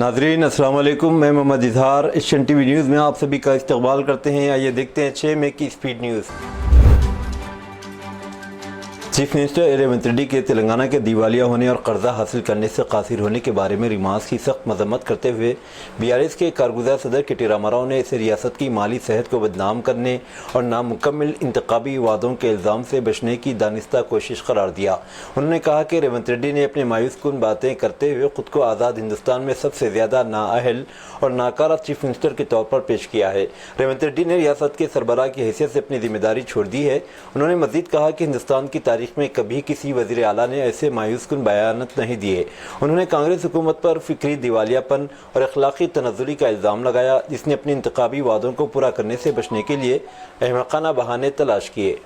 नाजरीन अस्सलाम वालेकुम, मैं Mohammad Izhar Asian TV news में आप सभी का इस्तकबाल करते हैं। आइए देखते हैं 6 मई की speed news. Chief minister Revanth Reddy के तेलंगाना के दिवालिया होने और कर्जा हासिल करने से कासिर होने के बारे में रिमार्क्स की सख्त मजम्मत करते हुए बीआरएस के कारगुजार सदर के टी रामाराव ने इसे रियासत की माली सेहत को बदनाम करने और नामुकम्मल इंतखाबी वादों के इल्ज़ाम से बचने की दानिस्ता कोशिश करार दिया। उन्होंने कहा कि रेवंत रेड्डी ने अपनी मायूस कुन बातें करते हुए खुद को आज़ाद हिंदुस्तान में सबसे ज़्यादा नाअहल और नाकारा चीफ मिनिस्टर के तौर पर पेश किया है। रेवंत रेड्डी ने रियासत के सरबराह की हैसियत से अपनी जिम्मेदारी छोड़ दी है। उन्होंने मज़ीद कहा कि हिंदुस्तान की तारीख में कभी किसी वज़ीर आला ने ऐसे मायूस कुन बयानत नहीं दिए। उन्होंने कांग्रेस हुकूमत पर फिक्री दिवालियापन और अखलाकी तनज़्ज़ुली का इल्ज़ाम लगाया, जिसने अपने इंतखाबी वादों को पूरा करने से बचने के लिए अहमकाना बहाने तलाश किए।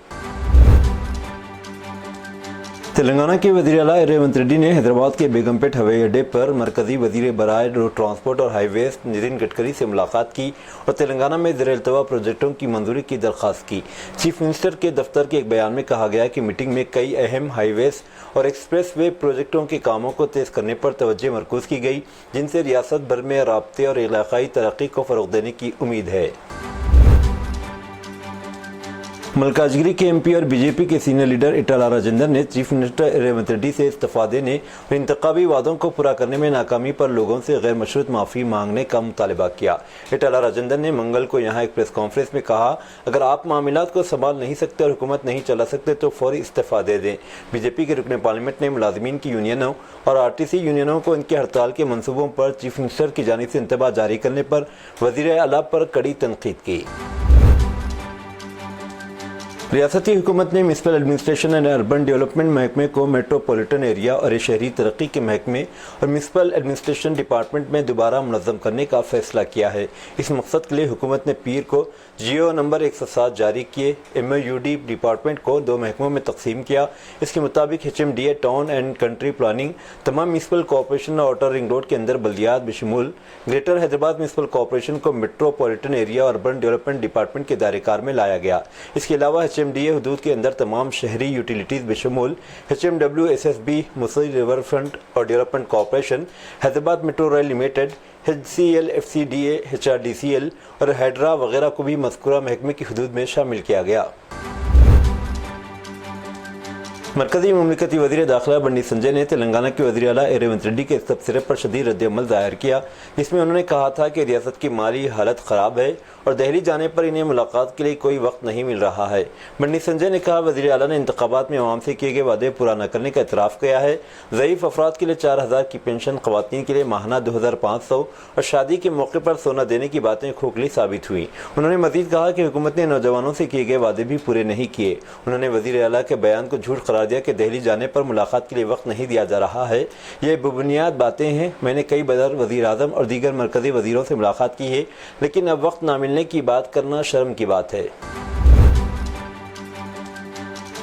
तेलंगाना के वज़ीर आला रेवंत रेड्डी ने हैदराबाद के बेगमपेट हवाई अड्डे पर मरकज़ी वज़ीर बराए रोड ट्रांसपोर्ट और हाईवेज नितिन गडकरी से मुलाकात की और तेलंगाना में ज़ेर-ए-इल्तवा प्रोजेक्टों की मंजूरी की दरख्वास्त की। चीफ मिनिस्टर के दफ्तर के एक बयान में कहा गया कि मीटिंग में कई अहम हाईवेज और एक्सप्रेस वे प्रोजेक्टों के कामों को तेज़ करने पर तवज्जो मरकूज़ की गई, जिनसे रियासत भर में राब्ते और इलाकाई तरक्की को फ़रोग़ देने की उम्मीद है। मलकाजगिरी के एमपी और बीजेपी के सीनियर लीडर इटाला राजेंद्र ने चीफ मिनिस्टर रेवंत रेड्डी से इस्तीफा देने और इंतखाबी वादों को पूरा करने में नाकामी पर लोगों से गैर मशरूत माफ़ी मांगने का मुतालबा किया। इटाला राजेंद्र ने मंगल को यहाँ एक प्रेस कॉन्फ्रेंस में कहा, अगर आप मामलात को संभाल नहीं सकते और हुकूमत नहीं चला सकते तो फौरी इस्तीफा दे दें। बीजेपी के रुकन पार्लियामेंट ने मुलाजमीन की यूनियनों और आरटीसी यूनियनों को इनके हड़ताल के मनसूबों पर चीफ मिनिस्टर की जानिब से इंतबाह जारी करने पर वज़ीर आला पर कड़ी तनकीद की। रियासती हुकूमत ने municipal administration and urban development महकमे को मेट्रोपॉलिटन एरिया और शहरी तरक्की के महकमे और म्यूनसिपल एडमिनिस्ट्रेशन डिपार्टमेंट में दोबारा मुनज़्ज़म करने का फैसला किया है। इस मकसद के लिए हुकूमत ने पीर को जियो नंबर 107 जारी किए। MOUD डिपार्टमेंट को 2 महकमों में तकसीम किया। इसके मुताबिक HMDA town and country planning तमाम म्यूनसिपल कॉर्पोरेशन और आउटर रिंग रोड के अंदर बल्दियात बशमूल ग्रेटर हैदराबाद म्यूनसिपल कॉर्पोरेशन को मेट्रोपॉलिटन एरिया और अर्बन डेवलपमेंट डिपार्टमेंट के दायरे-कार में लाया गया। इसके अलावा HMDA हदूद के अंदर तमाम शहरी यूटिलिटीज़ बशमूल HMW SSB मुसरी रिवर फ्रंट और development corporation, Hyderabad metro rail limited, HCL FCDA HRDCL और हैड्रा वगैरह को भी मज़कूरा महकमे की हदूद में शामिल किया गया। मरकज़ी मुमलिकती वज़ीर दाखिला बंडी संजय ने तेलंगाना के वज़ीर आला रेवंत रेड्डी के इस तबसरे पर शदीद रद्द-ए-अमल ज़ाहिर किया, जिसमें उन्होंने कहा था कि रियासत की माली हालत ख़राब है और दहली जाने पर इन्हें मुलाकात के लिए कोई वक्त नहीं मिल रहा है। बंडी संजय ने कहा, वज़ीर आला ने इंतखाबात में अवाम से किए गए वादे पूरा न करने का इतराफ़ किया है। ज़ईफ़ अफराद के लिए 4000 की पेंशन, ख़वातीन के लिए माहाना 2500 और शादी के मौके पर सोना देने की बातें खोखली साबित हुई। उन्होंने मज़ीद कहा कि हुकूमत ने नौजवानों से किए गए वादे भी पूरे नहीं किए। उन्होंने वज़ीर आला के बयान को झूठ करार दिया कि दहली जाने पर मुलाकात के लिए वक्त नहीं दिया जा रहा है। ये बेबुनियाद बातें हैं। मैंने कई बार वज़ीर आज़म और दीगर मरकज़ी वज़ीरों से मुलाकात की है, लेकिन अब वक्त ना मिलने की बात करना शर्म की बात है।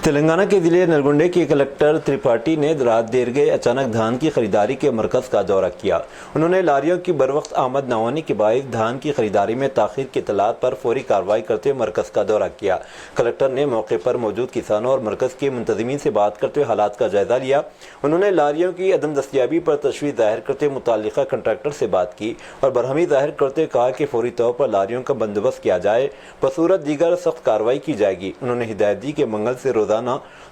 तेलंगाना के ज़िले नलगोंडे के कलेक्टर त्रिपाठी ने रात देर गए अचानक धान की खरीदारी के मरकज़ का दौरा किया। उन्होंने लारियों की बरवक्त आमद न होने के बायस धान की खरीदारी में ताख़ीर की इत्तलात पर फौरी कार्रवाई करते हुए मरकज़ का दौरा किया। कलेक्टर ने मौके पर मौजूद किसानों और मरकज़ के मुंतज़मीन से बात करते हुए हालात का जायज़ा लिया। उन्होंने लारियों की अदम दस्तयाबी पर तशवीश ज़ाहिर करते हुए मुतल्लिक़ा कंट्रैक्टर से बात की और बरहमी ज़ाहिर करते हुए कहा कि फौरी तौर पर लारियों का बंदोबस्त किया जाए, बसूरत दीगर सख्त कार्रवाई की जाएगी। उन्होंने हिदायत दी कि मंगल से रोज़ाना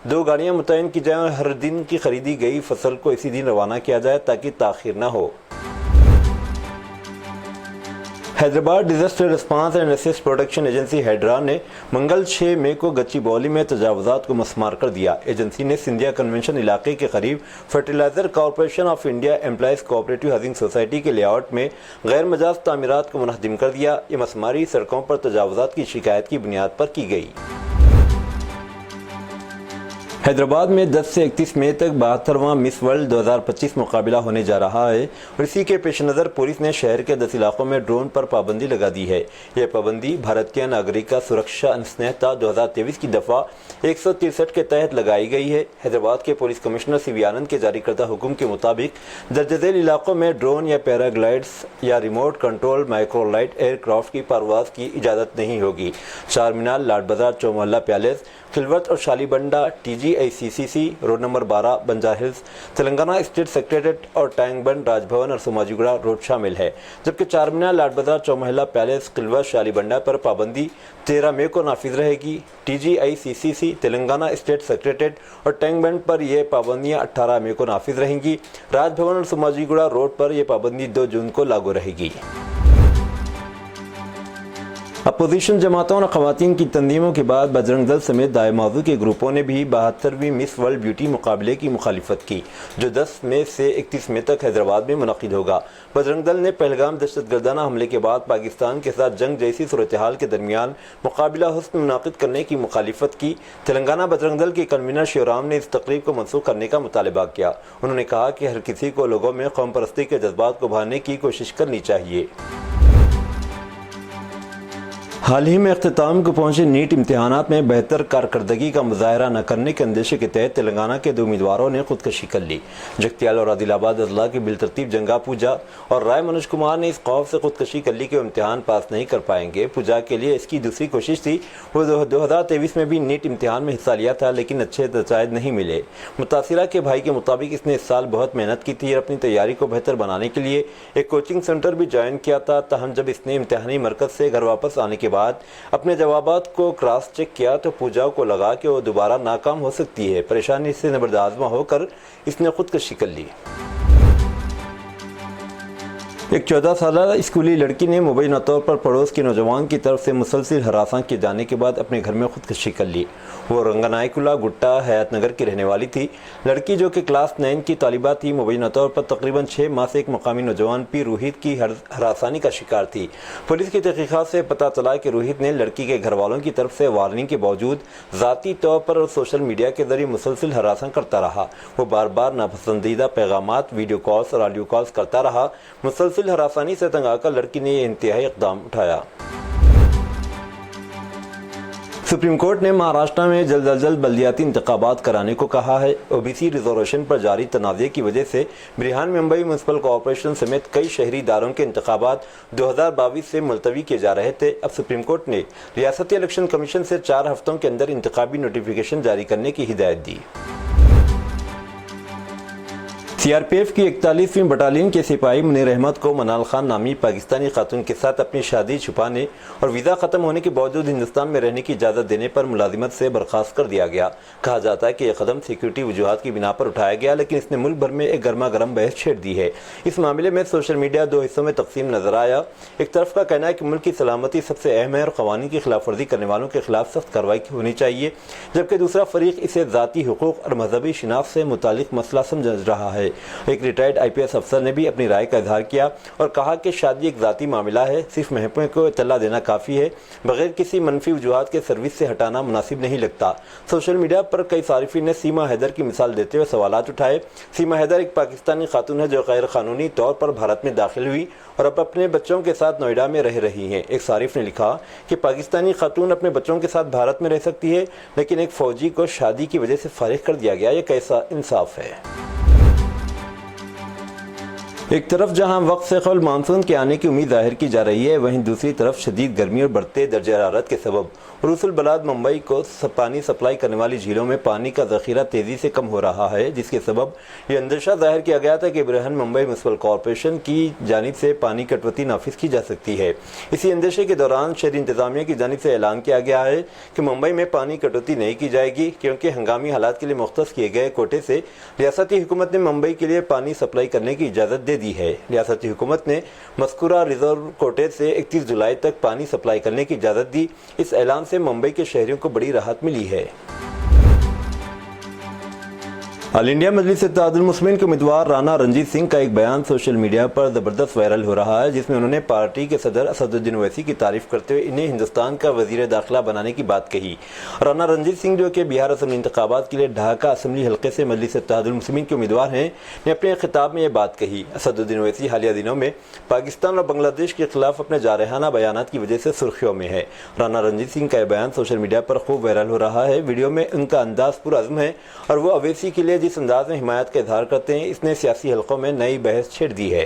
2 गाड़ियां मुतय्यन की जाएं और हर दिन की खरीदी गई फसल को इसी दिन रवाना किया जाए ताकि ताख़ीर न हो। Hyderabad disaster response and assist protection agency HYDRAA ने मंगल 6 मई को गच्चीबौली में तजावुज़ात को मस्मार कर दिया। एजेंसी ने सिंधिया कन्वेंशन इलाके के करीब fertilizer corporation of India employees cooperative housing society के लेआउट में गैर मजाज तामीरात को मुनहदिम कर दिया। ये मस्मारी सड़कों पर तजावुज़ात की शिकायत की बुनियाद पर की गई। हैदराबाद में 10 से 31 मई तक 72वां मिस वर्ल्ड 2025 मुकाबला होने जा रहा है और इसी के पेश नज़र पुलिस ने शहर के 10 इलाकों में ड्रोन पर पाबंदी लगा दी है। यह पाबंदी भारतीय नागरिक सुरक्षा संहिता 2023 की दफ़ा 163 के तहत लगाई गई है। हैदराबाद के पुलिस कमिश्नर CV आनंद के जारी करदा हुक्म के मुताबिक दर्जज़ेल इलाकों में ड्रोन या पैराग्लाइड्स या रिमोट कंट्रोल माइक्रोलाइट एयरक्राफ्ट की परवाज़ की इजाज़त नहीं होगी। चार मीनार, लाड बाजार, चौमहल्ला पैलेस, खिलवत और Shalibanda, TG TGICCC, road number 12, Banjar hills, Telangana state secretariat और टैंक बंड, राजभवन और सोमाजीगुड़ा रोड शामिल है। जबकि चारमीनार, लाड बाजार, चौमहला पैलेस, किलवा, शालीबंडा पर पाबंदी 13 मई को नाफिज रहेगी। TGICCC, तेलंगाना स्टेट सेक्रेटरीट और टैंक बंड पर यह पाबंदियां 18 मई को नाफिज रहेंगी। राजभवन और सोमाजीगुड़ा रोड पर यह पाबंदी 2 जून को लागू रहेगी। अपोजिशन जमातों और ख़वातीन की तंजीमों के बाद बजरंग दल समेत दाएं मौजू के ग्रुपों ने भी 72वीं मिस वर्ल्ड ब्यूटी मुकाबले की मुखालिफत की, जो 10 मई से 31 मई तक हैदराबाद में मुनक़िद होगा। बजरंग दल ने पहलगाम दहशतगर्दाना हमले के बाद पाकिस्तान के साथ जंग जैसी सूरत हाल के दरमियान मुकाबला हुस्न मुनाक़िद करने की मुखालिफत की। तेलंगाना बजरंग दल के कन्वीनर शिवराम ने इस तकरीब को मनसूख करने का मुतालबा किया। उन्होंने कहा कि हर किसी को लोगों में कौम परस्ती के जज्बात को उभारने की कोशिश करनी चाहिए। हाल ही में अख्तिताम को पहुंचे नीट इम्तिहानात में बेहतर कारकर्दगी का मुजाहरा न करने के अंदेशे के तहत तेलंगाना के 2 उम्मीदवारों ने खुदकशी कर ली। जगतियाल और आदिलाबाद अजला के बिलतरतीब जंगा पूजा और राय मनोज कुमार ने इस खौफ से खुदकशी कर ली कि वो इम्तिहान पास नहीं कर पाएंगे। पूजा के लिए इसकी दूसरी कोशिश थी। वो 2023 में भी नीट इम्तिहान में हिस्सा लिया था, लेकिन अच्छे नतीजे नहीं मिले। मुतासिरा के भाई के मुताबिक इसने इस साल बहुत मेहनत की थी और अपनी तैयारी को बेहतर बनाने के लिए एक कोचिंग सेंटर भी ज्वाइन किया था। ताहम जब इसने इम्तिहानी मरकज से घर वापस आने के बाद अपने जवाबात को क्रॉस चेक किया तो पूजा को लगा कि वो दोबारा नाकाम हो सकती है। परेशानी से नबरदाज़मा होकर इसने खुदकशी कर ली। एक 14 साला स्कूली लड़की ने मुबैना तौर पर पड़ोस के नौजवान की तरफ से मुसलसल हरासा किए जाने के बाद अपने घर में खुदकशी कर ली। वो रंगनायकुला गुट्टा हयात नगर की रहने वाली थी। लड़की जो कि क्लास 9 की तालिबा थी, मुबैना तौर पर तकरीबन 6 माह से एक मकामी नौजवान पी रोहित की हरासानी का शिकार थी। पुलिस की तहकीकात से पता चला कि रोहित ने लड़की के घर वालों की तरफ से वार्निंग के बावजूद ज़ाती तौर पर और सोशल मीडिया के जरिए मुसलसल हरासा करता रहा। वो बार बार नापसंदीदा पैगामात, वीडियो कॉल्स और ऑडियो कॉल्स करता रहा। मुसलसल हरासानी से तंग आकर लड़की ने यह इंतहाई इक़दाम उठाया। सुप्रीम कोर्ट ने महाराष्ट्र में जल्द अज जल्द बल्दियाती इंतखाबात कराने को कहा है। ओबीसी रिजर्वेशन पर जारी तनाज़े की वजह से बृहन मुंबई म्यूनसिपल कॉरपोरेशन समेत कई शहरी इदारों के इंतखाबात 2022 से मुलतवी किए जा रहे थे। अब सुप्रीम कोर्ट ने रियासती इलेक्शन कमीशन से 4 हफ्तों के अंदर इंतखाबी नोटिफिकेशन जारी करने की हिदायत दी। CRPF की 41वीं बटालियन के सिपाही मुनीर अहमद को मनाल खान नामी पाकिस्तानी खातून के साथ अपनी शादी छुपाने और वीज़ा ख़त्म होने के बावजूद हिंदुस्तान में रहने की इजाज़त देने पर मुलाजिमत से बर्खास्त कर दिया गया। कहा जाता है कि यह कदम सिक्योरिटी वजूहात की बिना पर उठाया गया, लेकिन इसने मुल्क भर में एक गर्मा गर्म बहस छेड़ दी है। इस मामले में सोशल मीडिया 2 हिस्सों में तकसीम नजर आया। एक तरफ का कहना है कि मुल्क की सलामती सबसे अहम है और कवानीन की खिलाफ वर्जी करने वालों के खिलाफ सख्त कार्रवाई होनी चाहिए, जबकि दूसरा फरीक इसे ज़ाती हुकूक और मजहबी शिनाख्त से मुतालिक मसला समझ रहा है। एक रिटायर्ड IPS अफसर ने भी अपनी राय का इजहार किया और कहा कि शादी एक ज़ाती मामला है, सिर्फ महकमे को इत्तला देना काफ़ी है, बगैर किसी मनफी वजूहात के सर्विस से हटाना मुनासिब नहीं लगता। सोशल मीडिया पर कई सारिफिन ने सीमा हैदर की मिसाल देते हुए सवालात उठाए। सीमा हैदर एक पाकिस्तानी खातून है जो गैर कानूनी तौर पर भारत में दाखिल हुई और अब अपने बच्चों के साथ नोएडा में रह रही हैं। एक सारिफ ने लिखा कि पाकिस्तानी खातून अपने बच्चों के साथ भारत में रह सकती है, लेकिन एक फ़ौजी को शादी की वजह से फारिग कर दिया गया, ये कैसा इंसाफ है। एक तरफ जहां वक्त से कबल मानसून के आने की उम्मीद जाहिर की जा रही है, वहीं दूसरी तरफ शदीद गर्मी और बढ़ते दर्जे हरारत के सबब रसूल बलाद मुंबई को पानी सप्लाई करने वाली झीलों में पानी का ज़ख़ीरा तेज़ी से कम हो रहा है, जिसके सबब यह अंदेशा जाहिर किया गया था कि बृहन मुंबई म्यूनसिपल कॉरपोरेशन की जानिब से पानी कटौती नाफिज की जा सकती है। इसी अंदेशे के दौरान शहरी इंतज़ामिया की जानिब से ऐलान किया गया है कि मुंबई में पानी कटौती नहीं की जाएगी, क्योंकि हंगामी हालात के लिए मुख्तस किए गए कोटे से रियासती हुकूमत ने मुंबई के लिए पानी सप्लाई करने की इजाज़त दे दी है। रियासती हुकूमत ने मज़कूरा रिजर्व कोटे से 31 जुलाई तक पानी सप्लाई करने की इजाज़त दी। इस ऐलान से मुंबई के शहरियों को बड़ी राहत मिली है। ऑल इंडिया मजलिस इत्तेहादुल मुस्लिमीन के उम्मीदवार राना रंजीत सिंह का एक बयान सोशल मीडिया पर ज़बरदस्त वायरल हो रहा है, जिसमें उन्होंने पार्टी के सदर असदुद्दीन ओवैसी की तारीफ करते हुए इन्हें हिंदुस्तान का वज़ीर दाखिला बनाने की बात कही। राना रंजीत सिंह, जो कि बिहार असम्बली इंतखाबात के लिए ढाका असम्बली हल्के से मजलिस इत्तेहादुल मुस्लिमीन के उम्मीदवार हैं, ने अपने खिताब में यह बात कही। असदुद्दीन ओवैसी हालिया दिनों में पाकिस्तान और बांग्लादेश के खिलाफ अपने जारहाना बयानात की वजह से सुर्खियों में है। राना रंजीत सिंह का यह बयान सोशल मीडिया पर खूब वायरल हो रहा है। वीडियो में उनका अंदाज पुरअज़्म है और वो ओवैसी के लिए जिस अंदाज में हिमायत का इजहार करते हैं, इसने सियासी हलकों में नई बहस छेड़ दी है।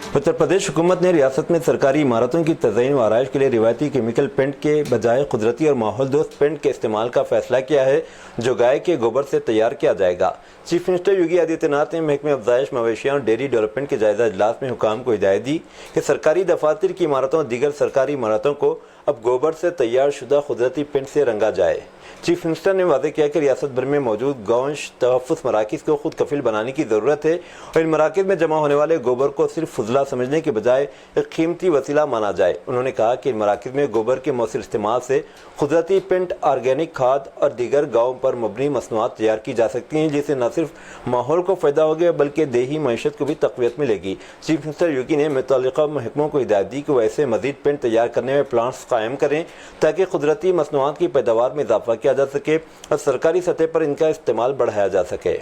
उत्तर प्रदेश हुकूमत ने रियासत में सरकारी इमारतों की तज़यीन व आराइश के लिए रिवायती केमिकल पेंट के बजाय कुदरती और माहौल दोस्त पेंट के इस्तेमाल का फैसला किया है, जो गाय के गोबर से तैयार किया जाएगा। चीफ मिनिस्टर योगी आदित्यनाथ ने महकमे अफजाइश, मवेशियाँ और डेयरी डेवलपमेंट के जायजा इजलास में हुकाम को हिदायत दी कि सरकारी दफातर की इमारतों और दीगर सरकारी इमारतों को अब गोबर से तैयार शुदा कुदरती पेंट से रंगा जाए। चीफ मिनिस्टर ने वादे किया कि रियासत भर में मौजूद गौश तहफ़्फ़ुज़ मराकिज़ को खुद कफिल बनाने की ज़रूरत है और इन मराकिज़ में जमा होने वाले गोबर को सिर्फ फुजला समझने के बजाय एक कीमती वसीला माना जाए। उन्होंने कहा कि इन मराकिज़ में गोबर के मौसर इस्तेमाल से कुदरती पेंट, ऑर्गेनिक खाद और दीगर गाँव पर मबनी मसनूआत तैयार की जा सकती हैं, जिससे न सिर्फ माहौल को फ़ायदा होगा बल्कि देही मईशत को भी तक़वियत मिलेगी। चीफ मिनिस्टर योगी ने मुतल्लिक़ा महकमों को हिदायत दी कि वो ऐसे मज़ीद पेंट तैयार करने में प्लांट्स कायम करें ताकि कुदरती मसनूआत की पैदावार में इजाफा किया जा सके और सरकारी सतह पर इनका इस्तेमाल बढ़ाया जा सके।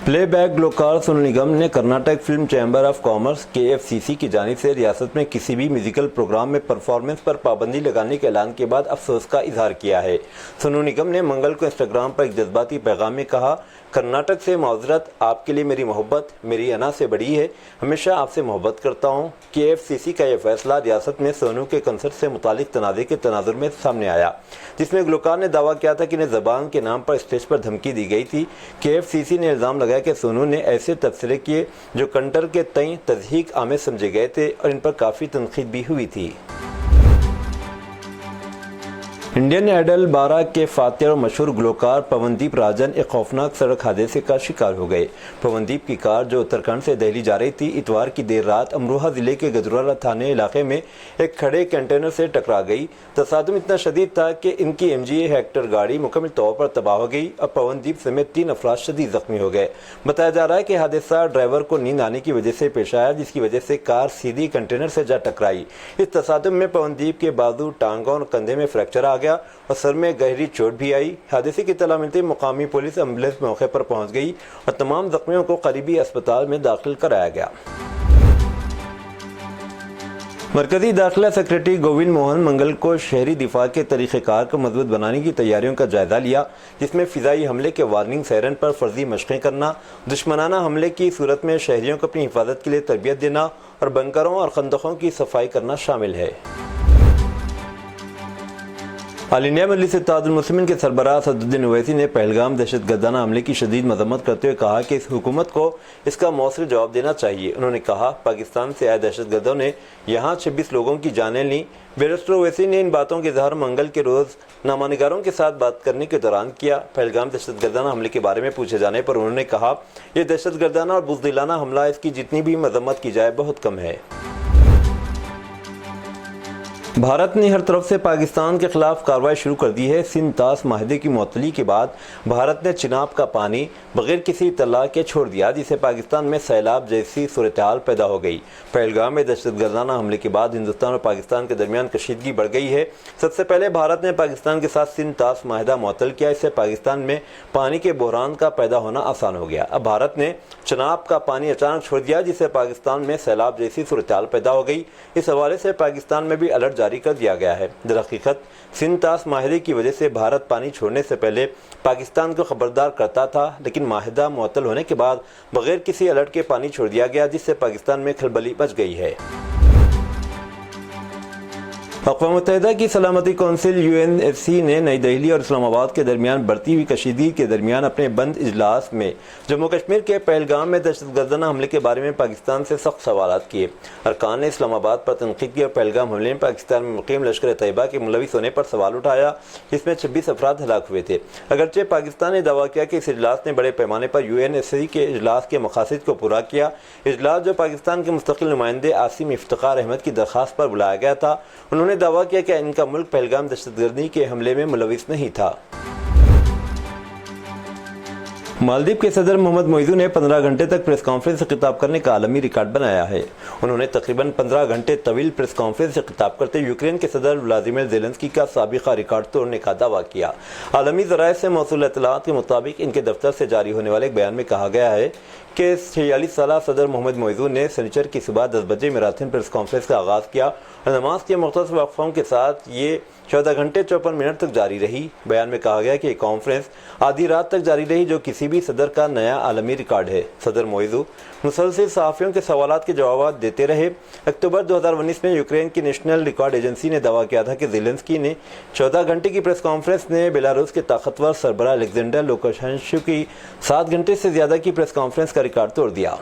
प्लेबैक ग्लोकार सोनू निगम ने Karnataka film chamber of commerce KFCC की जानिब से रियासत में किसी भी म्यूजिकल प्रोग्राम में परफॉर्मेंस पर पाबंदी लगाने के ऐलान के बाद अफसोस का इजहार किया है। सोनू निगम ने मंगल को इंस्टाग्राम पर एक जज्बाती पैगाम में कहा, कर्नाटक से माजरत, आपके लिए मेरी मोहब्बत मेरी अना से बड़ी है, हमेशा आपसे मोहब्बत करता हूँ। KFCC का यह फैसला रियासत में सोनू के कंसर्ट से मुतालिक तनाज़े के तनाजुर में सामने आया, जिसमें ग्लोकार ने दावा किया था कि इन्हें ज़बान के नाम पर स्टेज पर धमकी दी गई थी। KFCC ने इल्ज़ाम लगाया कि सोनू ने ऐसे तबसरे किए जो कंटर के तय तज़हीक आमेज़ समझे गए थे और इन पर काफ़ी तनकीद भी हुई थी। इंडियन आइडल 12 के फातिर और मशहूर ग्लोकार पवनदीप राजन एक खौफनाक सड़क हादसे का शिकार हो गए। पवनदीप की कार जो उत्तराखंड से दिल्ली जा रही थी, इतवार की देर रात अमरोहा जिले के गजराला थाने इलाके में एक खड़े कंटेनर से टकरा गई। तसादुम इतना शदीद था कि इनकी MG हेक्टर गाड़ी मुकम्मल तौर पर तबाह हो गई और पवनदीप समेत 3 अफराद शदीद जख्मी हो गए। बताया जा रहा है कि हादसा ड्राइवर को नींद आने की वजह से पेश आया, जिसकी वजह से कार सीधी कंटेनर से जा टकराई। इस तसादुम में पवनदीप के बाजू, टांगों और कंधे में फ्रैक्चर आ गया और सर में गहरी चोट भी आई। हादसे की इत्तला मिलते मुकामी पुलिस एम्बुलेंस मौके पर पहुंच गई और तमाम जख्मियों को करीबी अस्पताल में दाखिल कराया गया। मरकजी दाखिला सेक्रेटरी गोविंद मोहन मंगल को शहरी दिफा के तरीक़ेकार को मजबूत बनाने की तैयारियों का जायजा लिया, जिसमें फ़िज़ाई हमले के वार्निंग सायरन पर फर्जी मशक़ें करना, दुश्मनाना हमले की सूरत में शहरियों को अपनी हिफाजत के लिए तरबियत देना और बंकरों और खंदकों की सफाई करना शामिल है। ऑल इंडिया मजलिस इत्तेहादुल मुस्लिमीन के सरबराह असदुद्दीन ओवैसी ने पहलगाम दहशतगर्दाना हमले की शदीद मज़म्मत करते हुए कहा कि इस हुकूमत को इसका मौसूल जवाब देना चाहिए। उन्होंने कहा, पाकिस्तान से आए दहशतगर्दों ने यहाँ 26 लोगों की जानें लीं। बैरिस्टर ओवैसी ने इन बातों के इज़हार मंगल के रोज़ नामानिगारों के साथ बात करने के दौरान किया। पहलगाम दहशतगर्दाना हमले के बारे में पूछे जाने पर उन्होंने कहा, यह दहशतगर्दाना और बुज़दिलाना हमला, इसकी जितनी भी मज़म्मत की जाए बहुत कम है। भारत ने हर तरफ से पाकिस्तान के खिलाफ कार्रवाई शुरू कर दी है। सिंध तास माहदे की मुअत्तली के बाद भारत ने चिनाब का पानी बगैर किसी इत्तला के छोड़ दिया, जिससे पाकिस्तान में सैलाब जैसी सूरत हाल पैदा हो गई। पहलगाम में दहशतगर्दाना हमले के बाद हिंदुस्तान और पाकिस्तान के दरमियान कशीदगी बढ़ गई है। सबसे पहले भारत ने पाकिस्तान के साथ सिंध तास माहदा मुअत्तल किया, इससे पाकिस्तान में पानी के बहरान का पैदा होना आसान हो गया। अब भारत ने चिनाब का पानी अचानक छोड़ दिया, जिससे पाकिस्तान में सैलाब जैसी सूरत हाल पैदा हो गई। इस हवाले से पाकिस्तान में भी अलर्ट जारी कर दिया गया है। दरहकीकत सिंध तास माहदे की वजह से भारत पानी छोड़ने से पहले पाकिस्तान को खबरदार करता था, लेकिन माहदा मुअत्तल होने के बाद बगैर किसी अलर्ट के पानी छोड़ दिया गया, जिससे पाकिस्तान में खलबली मच गई है। अक़वाम मुत्तहिदा की सलामती कौंसिल UNSC ने नई दिल्ली और इस्लामाबाद के दरमियान बढ़ती हुई कशीदगी के दरमियान अपने बंद इजलास में जम्मू कश्मीर के पहलगाम में दहशतगर्दाना हमले के बारे में पाकिस्तान से सख्त सवालात किए। अरकान ने इस्लामाबाद पर तनकीद की और पहलगाम हमले में पाकिस्तान में मुक़ीम लश्कर तैयबा के मुलविस होने पर सवाल उठाया, जिसमें 26 अफराद हलाक हुए थे। अगरचे पाकिस्तान ने दावा किया कि इस इजलास ने बड़े पैमाने पर UNSC के इजलास के मकासद को पूरा किया। इजलास जो पाकिस्तान के मुस्तकिल नुमाइंदे आसिम इफ्तिखार अहमद की दरख्वास्त पर बुलाया गया था, उन्होंने दावा किया कि इनका मुल्क पहलगाम दहशतगर्दी के हमले में मुलविस नहीं था। मालदीव के सदर मोहम्मद मोइज़ू ने 15 घंटे तक प्रेस कॉन्फ्रेंस से खिताब करने का आलमी रिकॉर्ड बनाया है। उन्होंने तकरीबन 15 घंटे तवील प्रेस कॉन्फ्रेंस से खिताब करते यूक्रेन के सदर व्लादिमीर ज़ेलेंस्की का साबिक़ा रिकॉर्ड तोड़ने का दावा किया। आलमी ज़राए से मौसूल इत्तलात के मुताबिक इनके दफ्तर से जारी होने वाले एक बयान में कहा गया है कि 46 साला सदर मोहम्मद मोइज़ू ने शनिचर की सुबह 10 बजे मैराथन प्रेस कॉन्फ्रेंस का आगाज़ किया और नमाज के मुख्तसर वक्फ़ों के साथ ये 14 घंटे 54 मिनट तक जारी रही। बयान में कहा गया कि ये कॉन्फ्रेंस आधी रात तक जारी रही, जो किसी भी सदर का नया आलमी रिकॉर्ड है। सदर मोइज़ू मुसलसल सहाफ़ियों के सवालात के जवाब देते रहे। अक्टूबर 2019 में यूक्रेन की नेशनल रिकॉर्ड एजेंसी ने दावा किया था कि ज़ेलेंस्की ने 14 घंटे की प्रेस कॉन्फ्रेंस ने बेलारूस के ताकतवर सरबराह अलेक्जेंडर लुकाशेंको की 7 घंटे से ज़्यादा की प्रेस कॉन्फ्रेंस का रिकॉर्ड तोड़ दिया।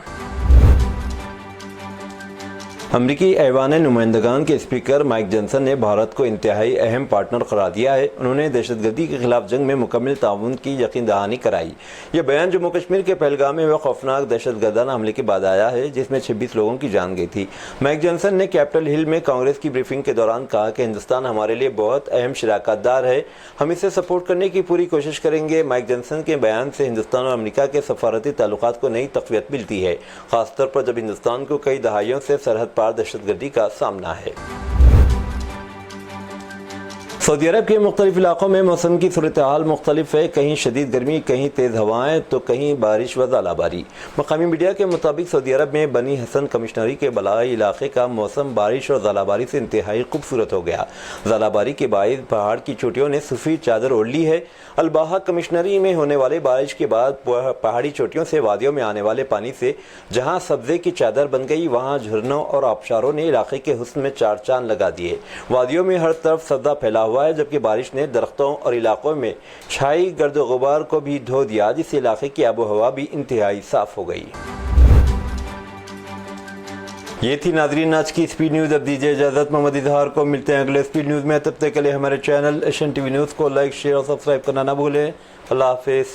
अमरीकी ऐवान नुमाइंदगान के स्पीकर माइक जॉनसन ने भारत को इंतहाई अहम पार्टनर करार दिया है। उन्होंने दहशतगर्दी के खिलाफ जंग में मुकम्मल ताउन की यकीन दहानी कराई। यह बयान जम्मू कश्मीर के पहलगाम में हुए खौफनाक दहशतगर्दाना हमले के बाद आया है, जिसमें 26 लोगों की जान गई थी। माइक जॉनसन ने कैपिटल हिल में कांग्रेस की ब्रीफिंग के दौरान कहा कि हिंदुस्तान हमारे लिए बहुत अहम शराकतदार है, हम इसे सपोर्ट करने की पूरी कोशिश करेंगे। माइक जॉनसन के बयान से हिंदुस्तान और अमेरिका के सफारती ताल्लुकात को नई तक़वियत मिलती है, खासतौर पर जब हिंदुस्तान को कई दहाइयों से सरहद पार दहशतगर्दी का सामना है। सऊदी अरब के मुख्तलिफ इलाकों में मौसम की सूरत हाल मुख्तलिफ है। कहीं शदीद गर्मी, कहीं तेज़ हवाएं तो कहीं बारिश व ज़ालाबारी। मकामी मीडिया के मुताबिक सऊदी अरब में बनी हसन कमिश्नरी के बलाई इलाके का मौसम बारिश और ज़ालाबारी से इंतहाई खूबसूरत हो गया। ज़ालाबारी के बायस पहाड़ की चोटियों ने सफ़ेद चादर ओढ़ ली है। अलबाहा कमिश्नरी में होने वाले बारिश के बाद पहाड़ी चोटियों से वादियों में आने वाले पानी से जहाँ सब्ज़े की चादर बन गई, वहाँ झरनों और आबशारों ने इलाके के हुस्न में चार चांद लगा दिए। वादियों में हर तरफ सब्ज़ा फैला हुआ है, जबकि बारिश ने दरख्तों और इलाकों में छाई गर्द गुबार को भी धो दिया, जिससे इलाके की आबो हवा भी इंतहाई साफ हो गई। ये थी नाजरीन आज की स्पीड न्यूज़। अब दीजिए इजाज़त, मोहम्मद इजहार को। मिलते हैं अगले स्पीड न्यूज़ में। तब तक के लिए हमारे चैनल एशियन टीवी न्यूज़ को लाइक, शेयर और सब्सक्राइब करना ना भूलें। अल्लाह हाफिज़।